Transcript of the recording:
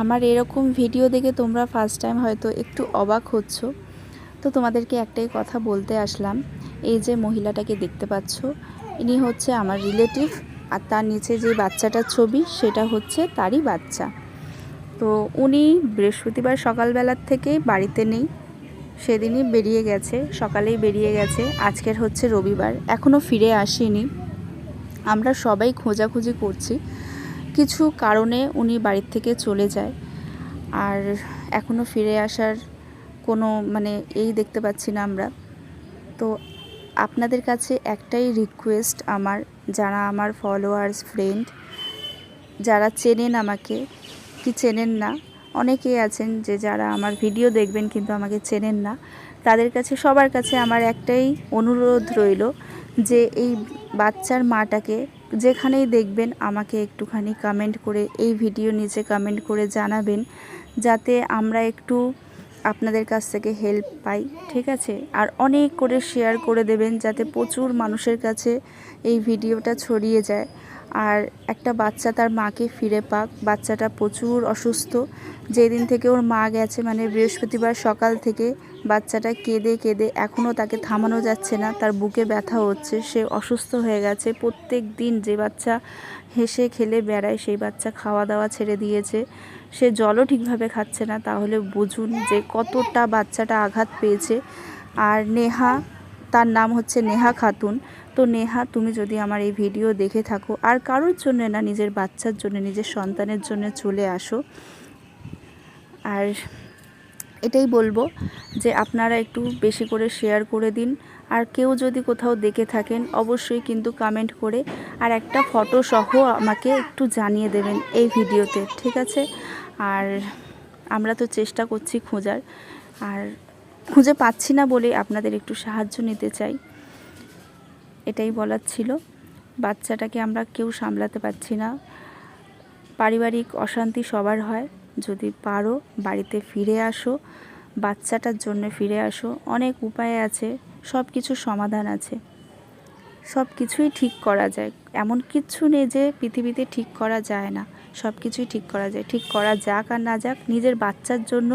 আমার এরকম ভিডিও দেখে তোমরা ফার্স্ট টাইম হয়তো একটু অবাক হচ্ছ। তো তোমাদেরকে একটাই কথা বলতে আসলাম। এই যে মহিলাটাকে দেখতে পাচ্ছ, ইনি হচ্ছে আমার রিলেটিভ, আর তার নিচে যে বাচ্চাটার ছবি সেটা হচ্ছে তারই বাচ্চা। তো উনি বৃহস্পতিবার সকালবেলার থেকে বাড়িতে নেই, সেদিনই বেরিয়ে গেছে, সকালেই বেরিয়ে গেছে। আজকের হচ্ছে রবিবার, এখনও ফিরে আসেনি। আমরা সবাই খোঁজাখুঁজি করছি, কিছু কারণে উনি বাড়ির থেকে চলে যায়, আর এখনও ফিরে আসার কোনো এই দেখতে পাচ্ছি না আমরা। তো আপনাদের কাছে একটাই রিকোয়েস্ট আমার, যারা আমার ফলোয়ার্স ফ্রেন্ড, যারা চেনেন আমাকে কি চেনেন না, অনেকেই আছেন যে যারা আমার ভিডিও দেখবেন কিন্তু আমাকে চেনেন না, তাদের কাছে সবার কাছে আমার একটাই অনুরোধ রইল যে এই বাচ্চার মাটাকে যেখানেই দেখবেন আমাকে একটুখানি কমেন্ট করে, এই ভিডিও নিচে কমেন্ট করে জানাবেন, যাতে আমরা একটু আপনাদের কাছ থেকে হেল্প পাই, ঠিক আছে? আর অনেক করে শেয়ার করে দেবেন যাতে প্রচুর মানুষের কাছে এই ভিডিওটা ছড়িয়ে যায়, আর একটা বাচ্চা তার মাকে ফিরে পাক। বাচ্চাটা প্রচুর অসুস্থ, যেদিন থেকে ওর মা গেছে বৃহস্পতিবার সকাল থেকে বাচ্চাটা কেঁদে কেঁদে এখনও তাকে থামানো যাচ্ছে না, তার বুকে ব্যথা হচ্ছে, সে অসুস্থ হয়ে গেছে। প্রত্যেক দিন যে বাচ্চা হেসে খেলে বেড়ায় সেই বাচ্চা খাওয়া দাওয়া ছেড়ে দিয়েছে, সে জলও ঠিকভাবে খাচ্ছে না। তাহলে বুঝুন যে কতটা বাচ্চাটা আঘাত পেয়েছে। আর নেহা, তার নাম হচ্ছে নেহা খাতুন। তো নেহা, তুমি যদি আমার এই ভিডিও দেখে থাকো, আর কারোর জন্য না, নিজের বাচ্চার জন্য, নিজের সন্তানের জন্য চলে আসো। আর এটাই বলবো যে আপনারা একটু বেশি করে শেয়ার করে দিন, আর কেউ যদি কোথাও দেখে থাকেন অবশ্যই কিন্তু কমেন্ট করে আর একটা ফটো সহ আমাকে একটু জানিয়ে দেবেন এই ভিডিওতে, ঠিক আছে? আর আমরা তো চেষ্টা করছি খোঁজার, আর খুঁজে পাচ্ছি না বলে আপনাদের একটু সাহায্য নিতে চাই, এটাই বলার ছিল। বাচ্চাটাকে আমরা কেউ সামলাতে পারছি না, পারিবারিক অশান্তি সবার হয়। যদি পারো বাড়িতে ফিরে আসো, বাচ্চাটার জন্য ফিরে আসো। অনেক উপায় আছে, সব কিছুর সমাধান আছে, সব কিছুই ঠিক করা যায়। এমন কিচ্ছু নেই যে পৃথিবীতে ঠিক করা যায় না, সব কিছুই ঠিক করা যায়। ঠিক করা যাক আর না যাক, নিজের বাচ্চার জন্য